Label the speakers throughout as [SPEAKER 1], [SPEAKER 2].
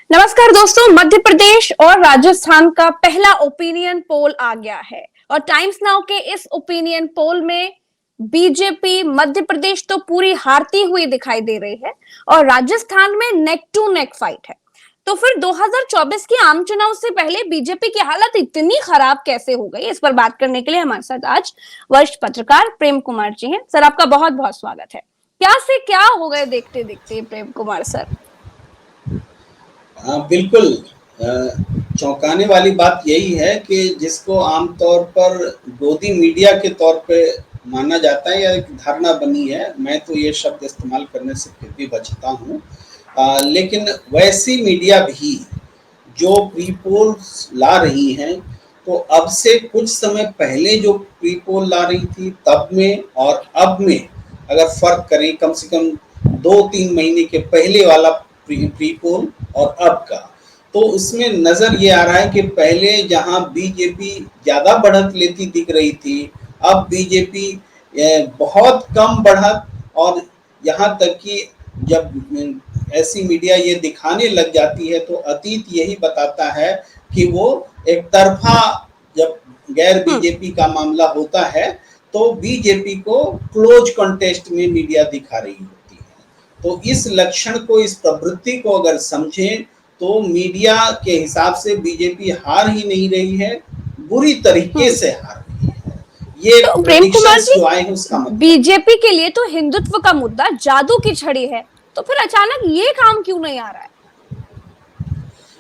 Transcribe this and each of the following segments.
[SPEAKER 1] नमस्कार दोस्तों, मध्य प्रदेश और राजस्थान का पहला ओपिनियन पोल आ गया है और टाइम्स नाउ के इस ओपिनियन पोल में बीजेपी मध्य प्रदेश तो पूरी हारती हुई दिखाई दे रही है और राजस्थान में नेक टू नेक फाइट है। तो फिर 2024 के आम चुनाव से पहले बीजेपी की हालत इतनी खराब कैसे हो गई, इस पर बात करने के लिए हमारे साथ आज वरिष्ठ पत्रकार प्रेम कुमार जी हैं। सर, आपका बहुत बहुत स्वागत है। क्या से क्या हो गए देखते देखते प्रेम कुमार सर?
[SPEAKER 2] हाँ, बिल्कुल। चौंकाने वाली बात यही है कि जिसको आमतौर पर गोदी मीडिया के तौर पे माना जाता है या एक धारणा बनी है, मैं तो ये शब्द इस्तेमाल करने से फिर भी बचता हूँ। लेकिन वैसी मीडिया भी जो प्री पोल्स ला रही हैं, तो अब से कुछ समय पहले जो प्री पोल ला रही थी तब में और अब में अगर फर्क करें, कम से कम 2-3 महीने के पहले वाला प्री पोल और अब का, तो उसमें नजर ये आ रहा है कि पहले जहां बीजेपी ज्यादा बढ़त लेती दिख रही थी, अब बीजेपी बहुत कम बढ़त। और यहाँ तक कि जब ऐसी मीडिया ये दिखाने लग जाती है तो अतीत यही बताता है कि वो एक तरफा, जब गैर बीजेपी का मामला होता है तो बीजेपी को क्लोज कॉन्टेस्ट में मीडिया दिखा रही होती है। तो इस लक्षण को, इस प्रवृत्ति को अगर समझें तो मीडिया के हिसाब से बीजेपी हार ही नहीं रही है, बुरी तरीके से हार रही है। ये
[SPEAKER 1] तो प्रेम कुमार
[SPEAKER 2] प्रेडिक्शंस
[SPEAKER 1] जी,
[SPEAKER 2] जो आए हैं उसका मतलब
[SPEAKER 1] बीजेपी के लिए तो हिंदुत्व का मुद्दा जादू की छड़ी है, तो फिर अचानक ये काम क्यों नहीं आ रहा है?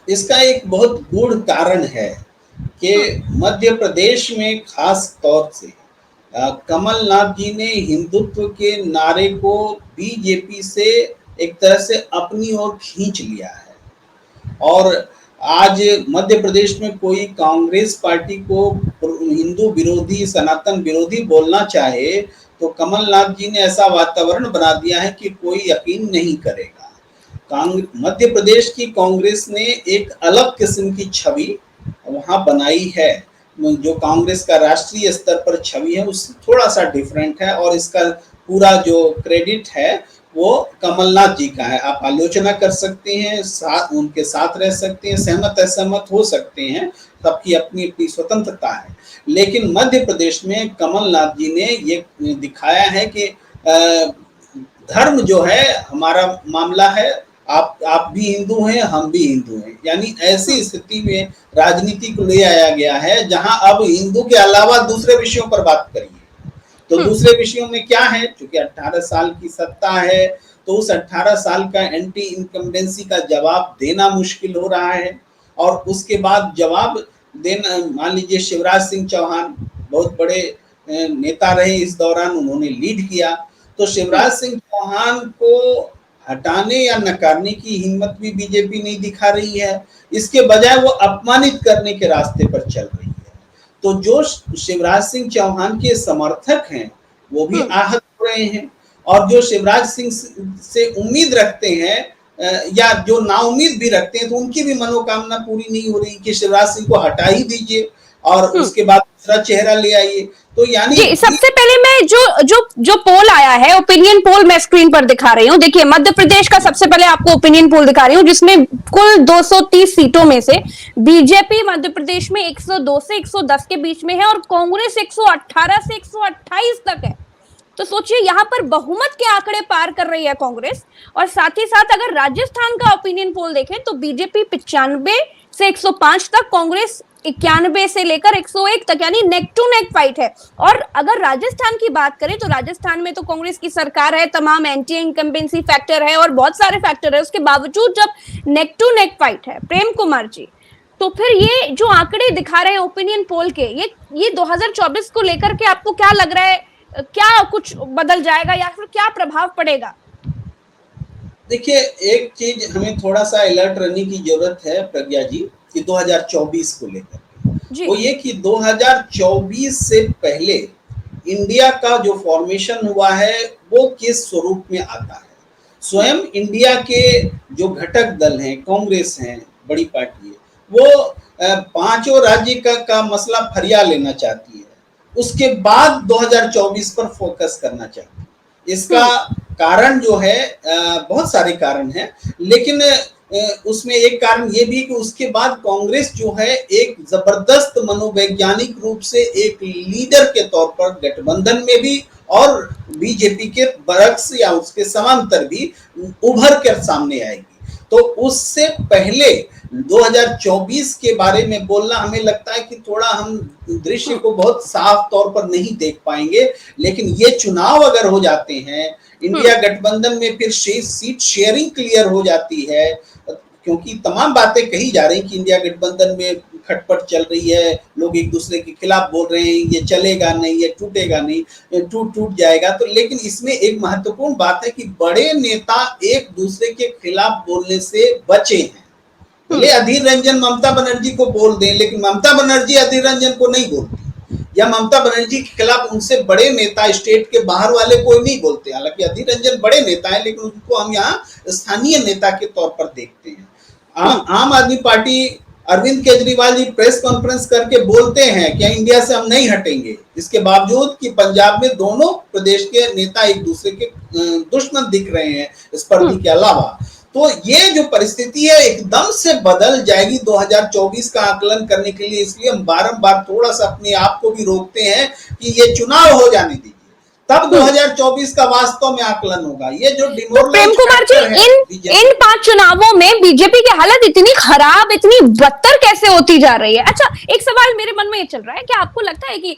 [SPEAKER 2] इसका एक बहुत गूढ़ कारण है कि मध्य प्रदेश में खास तौर से कमलनाथ जी ने हिंदुत्व के नारे को बीजेपी से एक तरह से अपनी ओर खींच लिया है। और आज मध्य प्रदेश में कोई कांग्रेस पार्टी को हिंदू विरोधी, सनातन विरोधी बोलना चाहे तो कमलनाथ जी ने ऐसा वातावरण बना दिया है कि कोई यकीन नहीं करेगा। मध्य प्रदेश की कांग्रेस ने एक अलग किस्म की छवि वहां बनाई है। जो कांग्रेस का राष्ट्रीय स्तर पर छवि है उससे थोड़ा सा डिफरेंट है, और इसका पूरा जो क्रेडिट है वो कमलनाथ जी का है। आप आलोचना कर सकते हैं, उनके साथ रह सकते हैं, सहमत असहमत हो सकते हैं, सबकी अपनी अपनी स्वतंत्रता है। लेकिन मध्य प्रदेश में कमलनाथ जी ने ये दिखाया है कि धर्म जो है हमारा मामला है, आप भी हिंदू हैं, हम भी हिंदू हैं। यानी ऐसी स्थिति में राजनीति को ले आया गया है जहां अब हिंदू के अलावा दूसरे विषयों पर बात करिए। तो दूसरे विषयों में क्या है, क्योंकि 18 साल की सत्ता है तो उस 18 साल का एंटी इनकम्बेंसी का जवाब देना मुश्किल हो रहा है। और उसके बाद जवाब देना, मान लीजिए शिवराज सिंह चौहान बहुत बड़े नेता रहे, इस दौरान उन्होंने लीड किया, तो शिवराज सिंह चौहान को हटाने या नकारने की हिम्मत भी बीजेपी नहीं दिखा रही है। इसके बजाय वो अपमानित करने के रास्ते पर चल रही है। तो जो शिवराज सिंह चौहान के समर्थक हैं वो भी आहत हो रहे हैं, और जो शिवराज सिंह से उम्मीद रखते हैं या जो नाउम्मीद भी रखते हैं तो उनकी भी मनोकामना पूरी नहीं हो रही कि शिवराज सिंह को हटा ही दीजिए और उसके बाद दूसरा चेहरा ले आइए। तो यानी
[SPEAKER 1] जी, सबसे पहले मैं जो जो जो पोल आया है, ओपिनियन पोल मैं स्क्रीन पर दिखा रही हूँ। देखिए, मध्य प्रदेश का सबसे पहले आपको ओपिनियन पोल दिखा रही हूँ जिसमें कुल 230 सीटों में से बीजेपी मध्य प्रदेश में 102 से 110 के बीच में है और कांग्रेस 118 से 128 तक है। तो सोचिए, यहाँ पर बहुमत के आंकड़े पार कर रही है कांग्रेस। और साथ ही साथ अगर राजस्थान का ओपिनियन पोल देखें तो बीजेपी 95 से 105 तक, कांग्रेस 91 से लेकर 101 तक, यानी नेक टू नेक फाइट है। और अगर राजस्थान की बात करें तो राजस्थान में तो कांग्रेस की सरकार है, तमाम एंटी इनकम्बेंसी फैक्टर है और बहुत सारे फैक्टर है, उसके बावजूद जब नेक टू नेक फाइट है प्रेम कुमार जी, तो फिर ये जो आंकड़े दिखा रहे हैं ओपिनियन पोल के, ये 2024 को लेकर के आपको क्या लग रहा है? क्या कुछ बदल जाएगा या फिर क्या प्रभाव पड़ेगा?
[SPEAKER 2] देखिए, एक चीज हमें थोड़ा सा अलर्ट रहने की जरूरत है प्रज्ञा जी कि 2024 को लेकर, वो ये कि 2024 से पहले इंडिया का जो फॉर्मेशन हुआ है वो किस स्वरूप में आता है। स्वयं इंडिया के जो घटक दल हैं, कांग्रेस है, बड़ी पार्टी है, वो पांचों राज्य का मसला फरिया लेना चाहती है, उसके बाद 2024 पर फोकस करना चाहती है। इसका कारण जो है, बहुत सारे कारण हैं, लेकिन उसमें एक कारण ये भी कि उसके बाद कांग्रेस जो है एक जबरदस्त मनोवैज्ञानिक रूप से एक लीडर के तौर पर गठबंधन में भी और बीजेपी के बरक्स या उसके समांतर भी उभर कर सामने आएगी। तो उससे पहले 2024 के बारे में बोलना हमें लगता है कि थोड़ा हम दृश्य को बहुत साफ तौर पर नहीं देख पाएंगे, लेकिन ये चुनाव अगर हो जाते हैं, इंडिया गठबंधन में फिर सीट शेयरिंग क्लियर हो जाती है, क्योंकि तमाम बातें कही जा रही कि इंडिया गठबंधन में खटपट चल रही है, लोग एक दूसरे के खिलाफ बोल रहे हैं, ये चलेगा नहीं, ये टूटेगा नहीं, टूट जाएगा। तो लेकिन इसमें एक महत्वपूर्ण बात है कि बड़े नेता एक दूसरे के खिलाफ बोलने से बचे हैं। ले अधीर रंजन ममता बनर्जी को बोल दें, लेकिन ममता बनर्जी अधीर रंजन को नहीं बोलती, या ममता बनर्जी के खिलाफ उनसे बड़े नेता स्टेट के बाहर वाले कोई नहीं बोलते। हालांकि अधीर रंजन बड़े नेता है, लेकिन उनको हम यहाँ स्थानीय नेता के तौर पर देखते हैं। आम आदमी party Arvind Kejriwal ji press conference करके बोलते हैं कि इंडिया से हम नहीं हटेंगे, इसके बावजूद कि पंजाब में दोनों प्रदेश के नेता एक दूसरे के दुश्मन दिख रहे हैं स्पर्धी के अलावा। तो ये जो परिस्थिति है एकदम से बदल जाएगी 2024 का आकलन करने के लिए। इसलिए हम बारंबार थोड़ा सा अपने आप को भी रोकते हैं कि ये चुनाव हो जाने दीजिए, तब 2024 का वास्तव में आकलन होगा। ये जो
[SPEAKER 1] प्रेम कुमार जी, इन 5 चुनावों में बीजेपी की हालत इतनी खराब, इतनी बदतर कैसे होती जा रही है? अच्छा, एक सवाल मेरे मन में ये चल रहा है कि आपको लगता है कि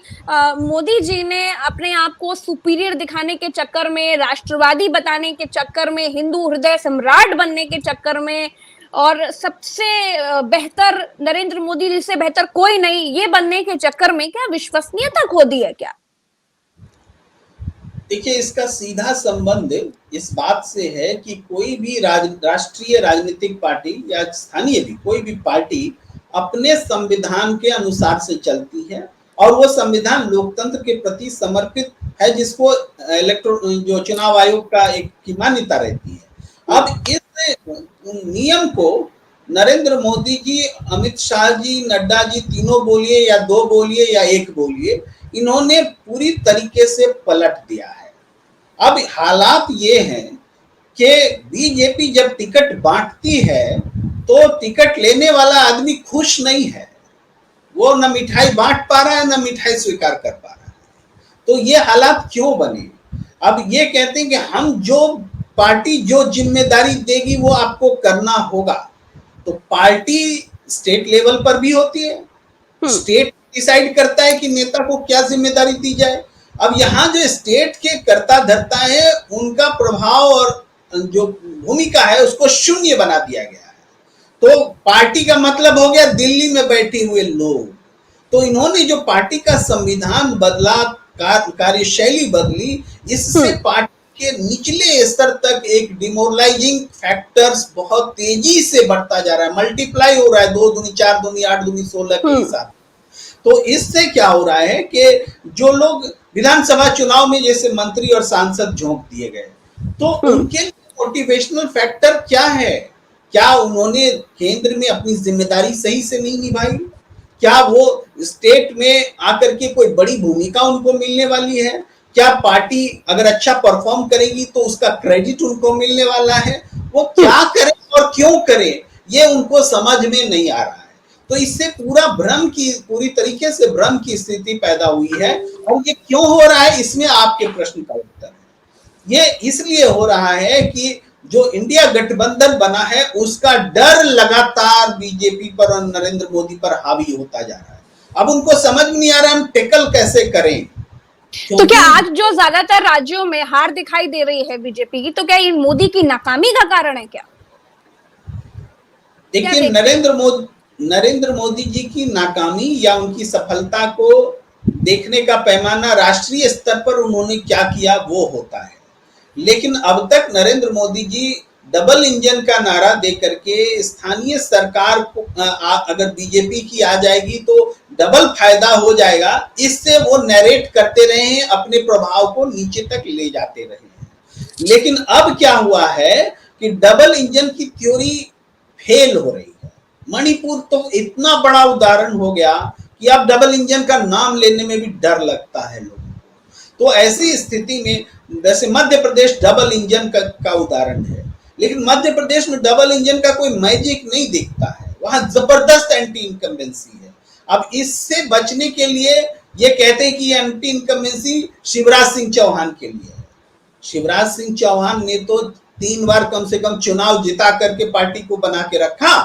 [SPEAKER 1] मोदी जी ने अपने आप को सुपीरियर दिखाने के चक्कर में, राष्ट्रवादी बताने के चक्कर में, हिंदू हृदय सम्राट बनने के चक्कर में, और सबसे बेहतर नरेंद्र मोदी जी से बेहतर कोई नहीं, ये बनने के चक्कर में क्या विश्वसनीयता खो दी है क्या?
[SPEAKER 2] देखिए, इसका सीधा संबंध इस बात से है कि कोई भी राष्ट्रीय राजनीतिक पार्टी या स्थानीय भी कोई भी पार्टी अपने संविधान के अनुसार से चलती है, और वो संविधान लोकतंत्र के प्रति समर्पित है, जिसको जो चुनाव आयोग का एक की मान्यता रहती है। अब इस नियम को नरेंद्र मोदी जी, अमित शाह जी, नड्डा जी, तीनों बोलिए या 2 बोलिए या 1 बोलिए, इन्होंने पूरी तरीके से पलट दिया है। अब हालात ये हैं कि बीजेपी जब टिकट बांटती है तो टिकट लेने वाला आदमी खुश नहीं है, वो न मिठाई बांट पा रहा है न मिठाई स्वीकार कर पा रहा है। तो ये हालात क्यों बने? अब ये कहते हैं कि हम जो पार्टी जो जिम्मेदारी देगी वो आपको करना होगा। तो पार्टी स्टेट लेवल पर भी होती है, स्टेट डिसाइड करता है कि नेता को क्या जिम्मेदारी दी जाए। अब यहाँ जो स्टेट के कर्ता धर्ता है, उनका प्रभाव और जो भूमिका है उसको शून्य बना दिया गया है। तो पार्टी का मतलब हो गया दिल्ली में बैठे हुए लोग। तो इन्होंने जो पार्टी का संविधान बदला, कार्यशैली बदली, इससे पार्टी के निचले स्तर तक एक डिमोरलाइजिंग फैक्टर्स बहुत तेजी से बढ़ता जा रहा है, मल्टीप्लाई हो रहा है, 2 दूनी 4 दूनी 8 दूनी 16 के हिसाब। तो इससे क्या हो रहा है कि जो लोग विधानसभा चुनाव में जैसे मंत्री और सांसद झोंक दिए गए, तो उनके मोटिवेशनल फैक्टर क्या है? क्या उन्होंने केंद्र में अपनी जिम्मेदारी सही से नहीं निभाई? क्या वो स्टेट में आकर के कोई बड़ी भूमिका उनको मिलने वाली है? क्या पार्टी अगर अच्छा परफॉर्म करेगी तो उसका क्रेडिट उनको मिलने वाला है? वो क्या करें और क्यों करें, ये उनको समझ में नहीं आ रहा है। तो इससे पूरी तरीके से भ्रम की स्थिति पैदा हुई है। और ये क्यों हो रहा है, इसमें आपके प्रश्न का उत्तर है। ये इसलिए हो रहा है कि जो इंडिया गठबंधन बना है उसका डर लगातार बीजेपी पर और नरेंद्र मोदी पर हावी होता जा रहा है। अब उनको समझ में नहीं आ रहा हम टैकल कैसे करें।
[SPEAKER 1] तो क्या आज जो ज्यादातर राज्यों में हार दिखाई दे रही है बीजेपी की, तो क्या ये मोदी की नाकामी का कारण है क्या?
[SPEAKER 2] देखिए, नरेंद्र मोदी जी की नाकामी या उनकी सफलता को देखने का पैमाना राष्ट्रीय स्तर पर उन्होंने क्या किया वो होता है। लेकिन अब तक नरेंद्र मोदी जी डबल इंजन का नारा देकर के स्थानीय सरकार को अगर बीजेपी की आ जाएगी तो डबल फायदा हो जाएगा, इससे वो नैरेट करते रहे हैं, अपने प्रभाव को नीचे तक ले जाते रहे हैं। लेकिन अब क्या हुआ है कि डबल इंजन की थ्योरी फेल हो रही है। मणिपुर तो इतना बड़ा उदाहरण हो गया कि अब डबल इंजन का नाम लेने में भी डर लगता है लोगों को। तो ऐसी स्थिति में, वैसे मध्य प्रदेश डबल इंजन का उदाहरण है, लेकिन मध्य प्रदेश में डबल इंजन का कोई मैजिक नहीं दिखता है, वहां जबरदस्त एंटी इनकम्बेंसी है। अब इससे बचने के लिए ये कहते हैं कि ये एंटी इनकम्बेंसी शिवराज सिंह चौहान के लिए है। शिवराज सिंह चौहान ने तो 3 बार कम से कम चुनाव जिता करके पार्टी को बना के रखा,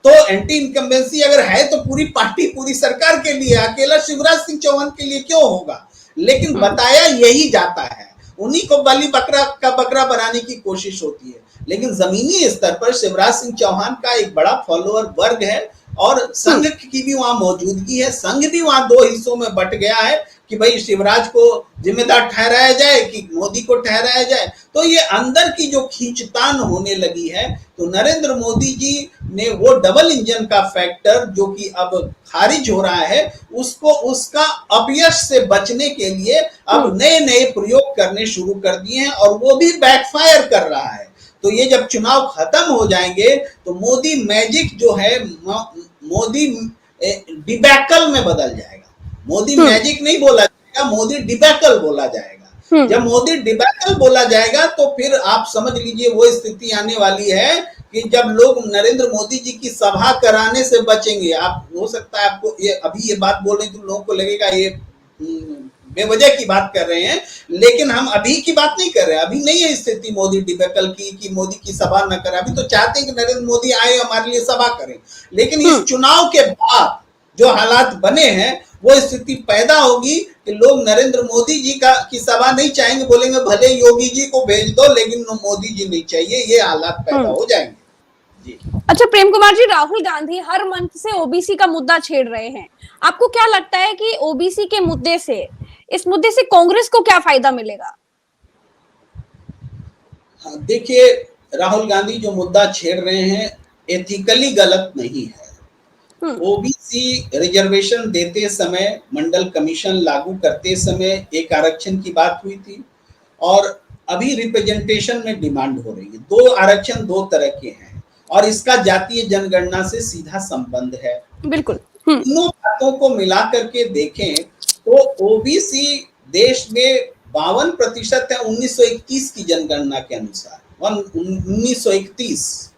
[SPEAKER 2] तो एंटी इनकम्बेंसी अगर है तो पूरी पार्टी पूरी सरकार के लिए, अकेला शिवराज सिंह चौहान के लिए क्यों होगा। लेकिन बताया यही जाता है, उन्हीं को बलि बकरा का बकरा बनाने की कोशिश होती है। लेकिन जमीनी स्तर पर शिवराज सिंह चौहान का एक बड़ा फॉलोअर वर्ग है और संघ की भी वहां मौजूदगी है। संघ भी वहां 2 हिस्सों में बट गया है कि भाई शिवराज को जिम्मेदार ठहराया जाए कि मोदी को ठहराया जाए। तो ये अंदर की जो खींचतान होने लगी है, तो नरेंद्र मोदी जी ने वो डबल इंजन का फैक्टर जो कि अब खारिज हो रहा है, उसको उसका अपयश से बचने के लिए अब नए नए प्रयोग करने शुरू कर दिए हैं और वो भी बैकफायर कर रहा है। तो ये जब चुनाव खत्म हो जाएंगे तो मोदी मैजिक जो है मोदी डिबैकल में बदल जाएगा। मोदी मैजिक नहीं बोला जाएगा, मोदी डिबैकल बोला जाएगा। जब मोदी डिबैकल बोला जाएगा तो फिर आप समझ लीजिए वो स्थिति आने वाली है कि जब लोग नरेंद्र मोदी जी की सभा कराने से बचेंगे। आप हो सकता है आपको ये अभी ये बात बोल रहे तो लोगों को लगेगा ये बेवजह की बात कर रहे हैं, लेकिन हम अभी की बात नहीं कर रहे हैं। अभी नहीं है स्थिति मोदी डिबेकल की कि मोदी की सभा न करें। अभी तो चाहते हैं कि नरेंद्र मोदी आए हमारे लिए सभा करें, लेकिन इस चुनाव के बाद जो हालात बने हैं वो स्थिति पैदा होगी कि लोग नरेंद्र मोदी जी की सभा नहीं चाहेंगे, बोलेंगे भले योगी जी को भेज दो लेकिन मोदी जी नहीं चाहिए। ये हालात पैदा हो जाएंगे। जी।
[SPEAKER 1] अच्छा प्रेम कुमार जी, राहुल गांधी हर मंच से ओबीसी का मुद्दा छेड़ रहे हैं। आपको क्या लगता है कि ओबीसी के मुद्दे से, इस मुद्दे से कांग्रेस को क्या फायदा मिलेगा?
[SPEAKER 2] देखिए, राहुल गांधी जो मुद्दा छेड़ रहे हैं एथिकली गलत नहीं है। ओबीसी रिजर्वेशन देते समय, मंडल कमीशन लागू करते समय एक आरक्षण की बात हुई थी और अभी रिप्रेजेंटेशन में डिमांड हो रही है। 2 आरक्षण 2 तरह के हैं और इसका जातीय जनगणना से सीधा संबंध है।
[SPEAKER 1] बिल्कुल।
[SPEAKER 2] दोनों बातों को मिला करके देखें तो ओबीसी देश में 52% है 1921 की जनगणना के अनुसार, 1921,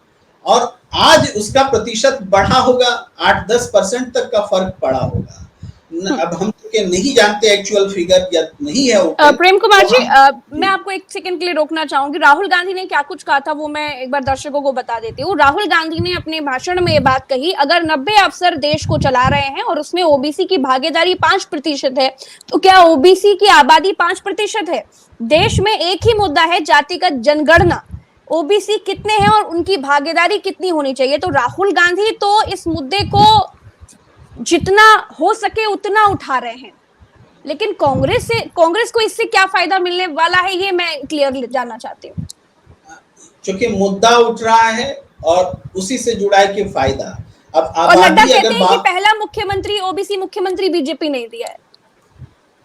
[SPEAKER 2] और आज उसका प्रतिशत बढ़ा होगा, 8-10% तक का फर्क पड़ा होगा। अब हम तो नहीं जानते एक्चुअल फिगर या नहीं है।
[SPEAKER 1] प्रेम कुमार जी, मैं आपको एक सेकंड के लिए रोकना चाहूंगी। राहुल गांधी ने क्या कुछ कहा था वो मैं एक बार दर्शकों को बता देती हूँ। राहुल गांधी ने अपने भाषण में ये बात कही, अगर 90 अफसर देश को चला रहे हैं और उसमें ओबीसी की भागीदारी 5% है, तो क्या ओबीसी की आबादी 5% है? देश में एक ही मुद्दा है, जातिगत जनगणना। ओबीसी कितने हैं और उनकी भागीदारी कितनी होनी चाहिए? तो राहुल गांधी तो इस मुद्दे को जितना हो सके उतना उठा रहे हैं, लेकिन कांग्रेस को इससे क्या फायदा मिलने वाला है, ये मैं क्लियर जानना चाहती हूँ।
[SPEAKER 2] क्योंकि मुद्दा उठ रहा है और उसी से जुड़ा है कि फायदा। अब
[SPEAKER 1] और नड्डा कहते हैं कि पहला मुख्यमंत्री ओबीसी मुख्यमंत्री बीजेपी नहीं दिया है।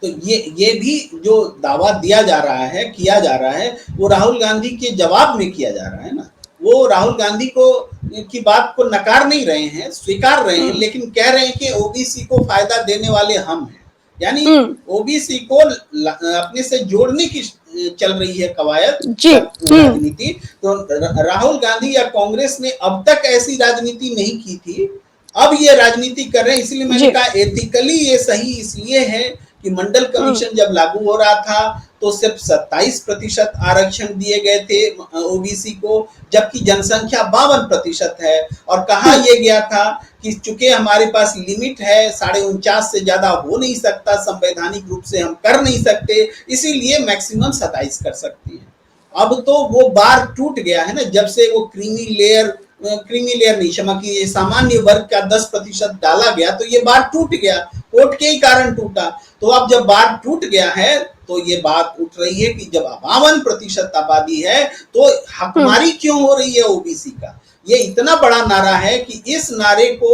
[SPEAKER 2] तो ये भी जो दावा दिया जा रहा है, किया जा रहा है, वो राहुल गांधी के जवाब में किया जा रहा है ना। वो राहुल गांधी की बात को नकार नहीं रहे हैं, स्वीकार रहे हैं, लेकिन कह रहे हैं कि ओबीसी को फायदा देने वाले हम हैं। यानी ओबीसी को अपने से जोड़ने की चल रही है कवायद, राजनीति। तो राहुल गांधी या कांग्रेस ने अब तक ऐसी राजनीति नहीं की थी, अब ये राजनीति कर रहे हैं। इसलिए मैंने कहा एथिकली ये सही इसलिए है कि मंडल कमीशन जब लागू हो रहा था तो सिर्फ 27% आरक्षण दिए गए थे ओबीसी को, जबकि जनसंख्या 52% है। और कहा यह गया था कि चूंकि हमारे पास लिमिट है, 49.5 से ज्यादा हो नहीं सकता, संवैधानिक रूप से हम कर नहीं सकते, इसीलिए मैक्सिमम 27 कर सकते हैं। अब तो वो बार टूट गया है ना, जब से वो क्रीमी लेयर नहीं, क्षमा कीजिए, सामान्य वर्ग का 10% डाला गया तो ये बार टूट गया, कोर्ट के ही कारण टूटा। तो अब जब बार टूट गया है तो ये बात उठ रही है कि जब 52% आबादी है तो हकमारी क्यों हो रही है ओबीसी का। ये इतना बड़ा नारा है कि इस नारे को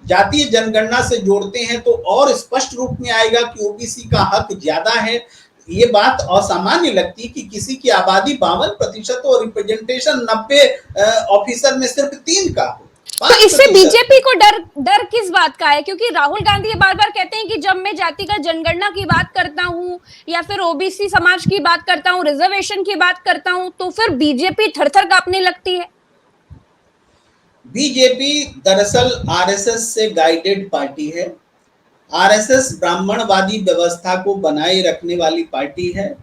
[SPEAKER 2] जातीय जनगणना से जोड़ते हैं तो और स्पष्ट रूप में आएगा कि ओबीसी का हक ज्यादा है। ये बात असामान्य लगती है कि किसी की आबादी 52% और रिप्रेजेंटेशन 90 ऑफिसर में सिर्फ 3 का हो।
[SPEAKER 1] तो इससे
[SPEAKER 2] 5%।
[SPEAKER 1] बीजेपी को डर डर किस बात का है? क्योंकि राहुल गांधी ये बार बार कहते हैं कि जब मैं जातिगत जनगणना की बात करता हूं या फिर ओबीसी समाज की बात करता हूं, रिजर्वेशन की बात करता हूं, तो फिर बीजेपी थर-थर कांपने लगती है।
[SPEAKER 2] बीजेपी दरअसल आरएसएस से गाइडेड पार्टी है। आरएसएस ब्राह्मणवादी व्यवस्था को बनाए रखने वाली पार्टी है।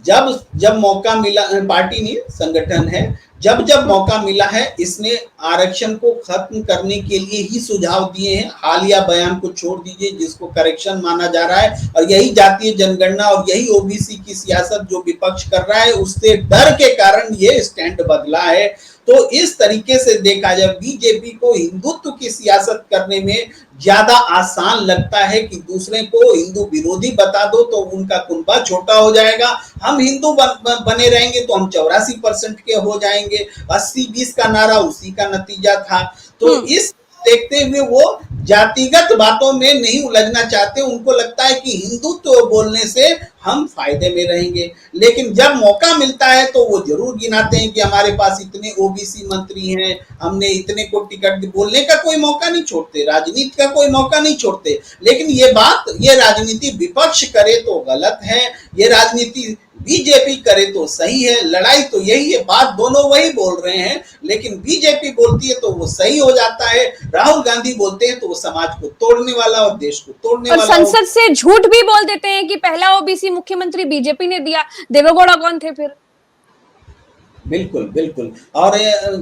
[SPEAKER 2] जब जब मौका मिला, पार्टी नहीं संगठन है, जब जब मौका मिला है इसने आरक्षण को खत्म करने के लिए ही सुझाव दिए हैं। हालिया बयान को छोड़ दीजिए जिसको करेक्शन माना जा रहा है, और यही जातीय जनगणना और यही ओबीसी की सियासत जो विपक्ष कर रहा है, उससे डर के कारण ये स्टैंड बदला है। तो इस तरीके से देखा जाए बीजेपी को हिंदुत्व की सियासत करने में ज्यादा आसान लगता है कि दूसरे को हिंदू विरोधी बता दो तो उनका कुनबा छोटा हो जाएगा। हम हिंदू बने रहेंगे तो हम 84% के हो जाएंगे। 80-20 का नारा उसी का नतीजा था। तो इस देखते हुए वो जातिगत बातों में नहीं उलझना चाहते। उनको लगता है कि हिंदुत्व बोलने से हम फायदे में रहेंगे, लेकिन जब मौका मिलता है तो वो जरूर गिनाते हैं कि हमारे पास इतने ओबीसी मंत्री हैं, हमने इतने को टिकट। बोलने का कोई मौका नहीं छोड़ते, राजनीति का कोई मौका नहीं छोड़ते। लेकिन ये राजनीति विपक्ष करे तो गलत है, ये राजनीति बीजेपी करे तो सही है। लड़ाई तो यही है, बात दोनों वही बोल रहे हैं, लेकिन बीजेपी बोलती है तो वो सही हो जाता है, राहुल गांधी बोलते हैं तो वो समाज को तोड़ने वाला और देश को तोड़ने
[SPEAKER 1] और
[SPEAKER 2] वाला।
[SPEAKER 1] संसद से झूठ भी बोल देते हैं कि पहला ओबीसी मुख्यमंत्री बीजेपी ने दिया। देवेगौड़ा कौन थे फिर?
[SPEAKER 2] बिल्कुल बिल्कुल। और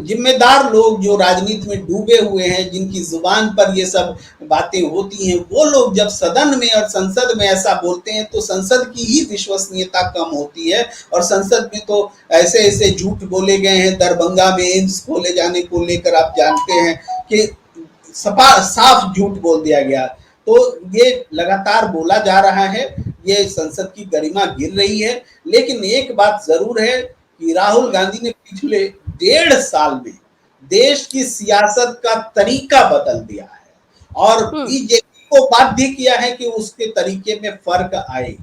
[SPEAKER 2] जिम्मेदार लोग जो राजनीति में डूबे हुए हैं, जिनकी जुबान पर ये सब बातें होती हैं, वो लोग जब सदन में और संसद में ऐसा बोलते हैं तो संसद की ही विश्वसनीयता कम होती है। और संसद में तो ऐसे ऐसे झूठ बोले गए हैं। दरभंगा में एम्स खोले जाने को लेकर आप जानते हैं कि साफ झूठ बोल दिया गया। तो ये लगातार बोला जा रहा है, ये संसद की गरिमा गिर रही है। लेकिन एक बात जरूर है कि राहुल गांधी ने पिछले 1.5 साल में देश की सियासत का तरीका बदल दिया है और बीजेपी को बाध्य किया है कि उसके तरीके में फर्क आए।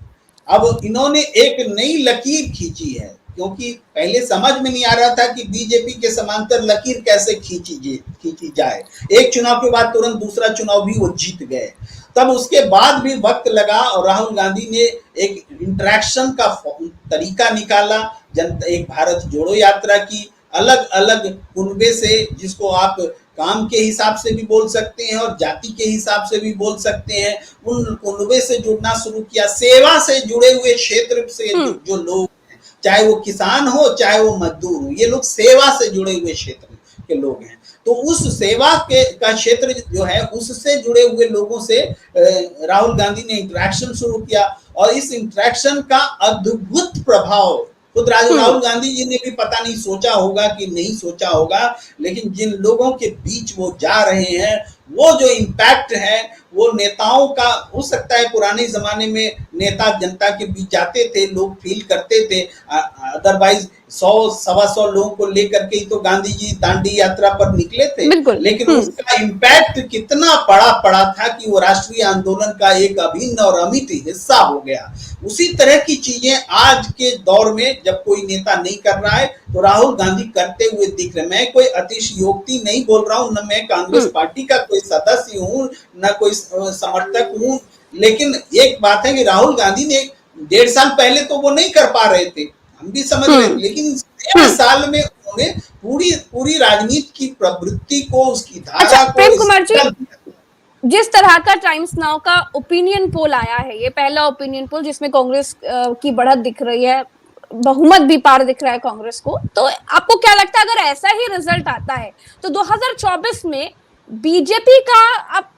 [SPEAKER 2] अब इन्होंने एक नई लकीर खींची है, क्योंकि पहले समझ में नहीं आ रहा था कि बीजेपी के समांतर लकीर कैसे खींची जाए। एक चुनाव के बाद तुरंत दूसरा चुनाव भी वो जीत गए। तब उसके बाद भी वक्त लगा और राहुल गांधी ने एक इंटरेक्शन का तरीका निकाला। जनता एक भारत जोड़ो यात्रा की, अलग अलग कुनबे से, जिसको आप काम के हिसाब से भी बोल सकते हैं और जाति के हिसाब से भी बोल सकते हैं, उन कुनबे से जुड़ना शुरू किया। सेवा से जुड़े हुए क्षेत्र से जो लोग, चाहे वो किसान हो चाहे वो मजदूर हो, ये लोग सेवा से जुड़े हुए क्षेत्र के लोग हैं। तो उस सेवा के का क्षेत्र जो है उससे जुड़े हुए लोगों से राहुल गांधी ने इंटरेक्शन शुरू किया और इस इंटरेक्शन का अद्भुत प्रभाव खुद राहुल गांधी जी ने भी पता नहीं सोचा होगा कि नहीं सोचा होगा, लेकिन जिन लोगों के बीच वो जा रहे हैं वो जो इम्पैक्ट है वो नेताओं का हो सकता है। पुराने जमाने में नेता जनता के बीच जाते थे, लोग फील करते थे, अदरवाइज 100-125 लोगों को लेकर के ही तो गांधी जी दांडी यात्रा पर निकले थे। लेकिन उसका इम्पैक्ट कितना बड़ा पड़ा था कि वो राष्ट्रीय आंदोलन का एक अभिन्न और अमिट हिस्सा हो गया। उसी तरह की चीजें आज के दौर में जब कोई नेता नहीं कर रहा है तो राहुल गांधी करते हुए दिख रहे। मैं कोई अतिशयोक्ति नहीं बोल रहा हूं, न मैं कांग्रेस पार्टी का कोई सदस्य हूं न कोई समर्थक हूं, लेकिन एक बात है कि राहुल गांधी ने 1.5 साल पहले तो वो नहीं कर पा रहे थे, हम भी समझ रहे थे, लेकिन 1.5 साल में उन्होंने पूरी राजनीति की प्रवृत्ति को, उसकी धारा को।
[SPEAKER 1] प्रेम कुमार जी, जिस तरह का टाइम्स नाउ का ओपिनियन पोल आया है, ये पहला ओपिनियन पोल जिसमें कांग्रेस की बढ़त दिख रही है, बहुमत भी पार दिख रहा है कांग्रेस को, तो आपको क्या लगता है अगर ऐसा ही रिजल्ट आता है तो 2024 में बीजेपी का आप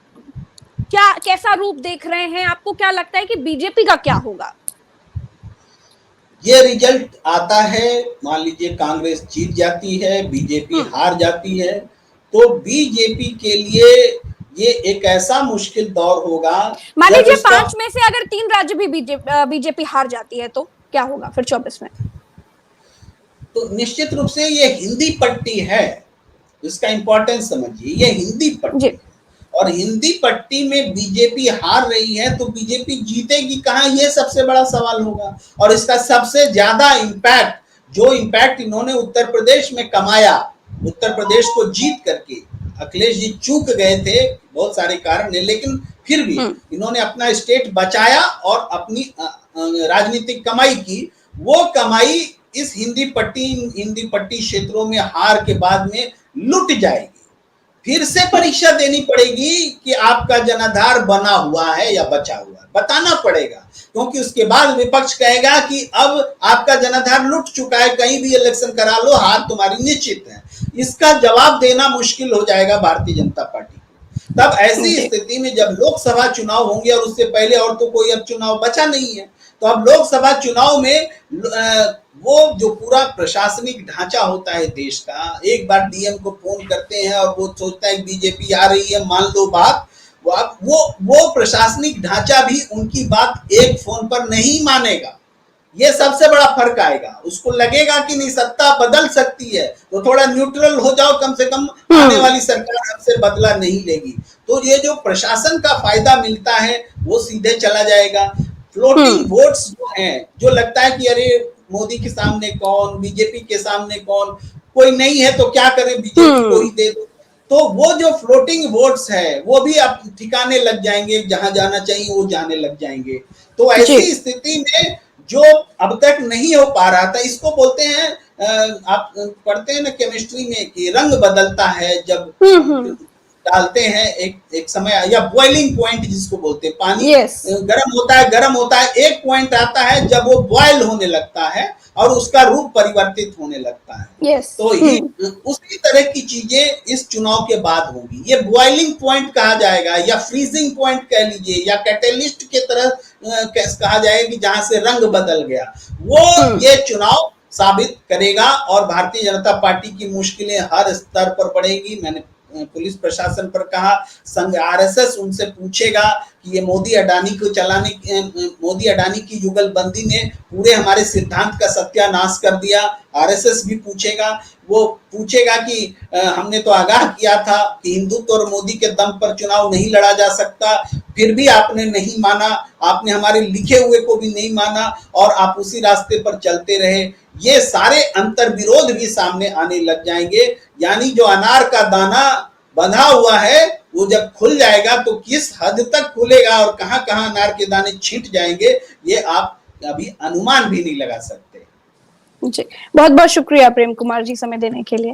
[SPEAKER 1] कैसा रूप देख रहे हैं? आपको क्या लगता है कि बीजेपी का क्या होगा?
[SPEAKER 2] ये रिजल्ट आता है, मान लीजिए कांग्रेस जीत जाती है, बीजेपी हार जाती है, तो बीजेपी के लिए ये एक ऐसा मुश्किल दौर होगा।
[SPEAKER 1] मान लीजिए 5 में से अगर 3 राज्य भी बीजेपी हार जाती है तो क्या होगा फिर 24 में?
[SPEAKER 2] तो निश्चित रूप से ये हिंदी पट्टी है, इसका इंपॉर्टेंस समझिए, ये हिंदी पट्टी और हिंदी पट्टी में बीजेपी हार रही है तो बीजेपी जीतेगी कहां, ये सबसे बड़ा सवाल होगा। और इसका सबसे ज्यादा इम्पैक्ट इन्होंने उत्तर प्रदेश में कमाया, उत्तर प्रदेश को जीत करके अखिलेश जी चूक गए थे, बहुत सारे कारण है, लेकिन फिर भी इन्होंने अपना स्टेट बचाया और अपनी राजनीतिक कमाई की। वो कमाई इस हिंदी पट्टी क्षेत्रों में हार के बाद में लुट जाएगी। फिर से परीक्षा देनी पड़ेगी कि आपका जनाधार बना हुआ है या बचा हुआ है, बताना पड़ेगा, क्योंकि उसके बाद विपक्ष कहेगा कि अब आपका जनाधार लुट चुका है, कहीं भी इलेक्शन करा लो, हार तुम्हारी निश्चित है। इसका जवाब देना मुश्किल हो जाएगा भारतीय जनता पार्टी को। तब ऐसी स्थिति में जब लोकसभा चुनाव होंगे, और उससे पहले और तो कोई अब चुनाव बचा नहीं है, तो अब लोकसभा चुनाव में वो जो पूरा प्रशासनिक ढांचा होता है देश का, एक बार डीएम को फोन करते हैं और वो सोचता है बीजेपी आ रही है, मान लो बात, वो प्रशासनिक ढांचा भी उनकी बात एक फोन पर नहीं मानेगा। ये सबसे बड़ा फर्क आएगा। उसको लगेगा कि नहीं, सत्ता बदल सकती है, तो थोड़ा न्यूट्रल हो जाओ, कम से कम आने वाली सरकार हमसे बदला नहीं लेगी। तो ये जो प्रशासन का फायदा मिलता है वो सीधे चला जाएगा। फ्लोटिंग वोट्स जो हैं, जो लगता है कि अरे मोदी के सामने कौन, बीजेपी के सामने कौन, कोई नहीं है तो क्या करें, बीजेपी को ही दे दो, तो वो जो फ्लोटिंग वोट्स है वो भी अब ठिकाने लग जाएंगे, जहां जाना चाहिए वो जाने लग जाएंगे। तो ऐसी स्थिति में जो अब तक नहीं हो पा रहा था, इसको बोलते हैं, आप पढ़ते हैं ना केमिस्ट्री में कि रंग बदलता है जब डालते हैं एक समय, या बॉइलिंग पॉइंट जिसको बोलते हैं, पानी गर्म होता है, एक पॉइंट आता है जब वो बॉयल होने लगता है और उसका रूप परिवर्तित होने लगता है। तो उसी तरह की चीजें इस चुनाव के बाद होंगी। ये बॉइलिंग पॉइंट कहा जाएगा, या फ्रीजिंग पॉइंट कह लीजिए, या कैटेलिस्ट के तरह कहा जाएगा कि जहां से रंग बदल गया, वो ये चुनाव साबित करेगा। और भारतीय जनता पार्टी की मुश्किलें हर स्तर पर बढ़ेगी। मैंने पुलिस प्रशासन पर कहा, संघ आरएसएस उनसे पूछेगा कि ये मोदी अडानी की जुगलबंदी ने पूरे हमारे सिद्धांत का सत्यानाश कर दिया। आरएसएस भी पूछेगा, वो पूछेगा कि हमने तो आगाह किया था कि हिंदुत्व और मोदी के दम पर चुनाव नहीं लड़ा जा सकता, फिर भी आपने नहीं माना, आपने हमारे लिखे हुए को भी नहीं माना और आप उसी रास्ते पर चलते रहे। ये सारे अंतर विरोध भी सामने आने लग जाएंगे। यानी जो अनार का दाना बंधा हुआ है वो जब खुल जाएगा तो किस हद तक खुलेगा और कहां कहां अनार के दाने छिंट जाएंगे, ये आप अभी अनुमान भी नहीं लगा सकते।
[SPEAKER 1] जी, बहुत बहुत शुक्रिया प्रेम कुमार जी समय देने के लिए।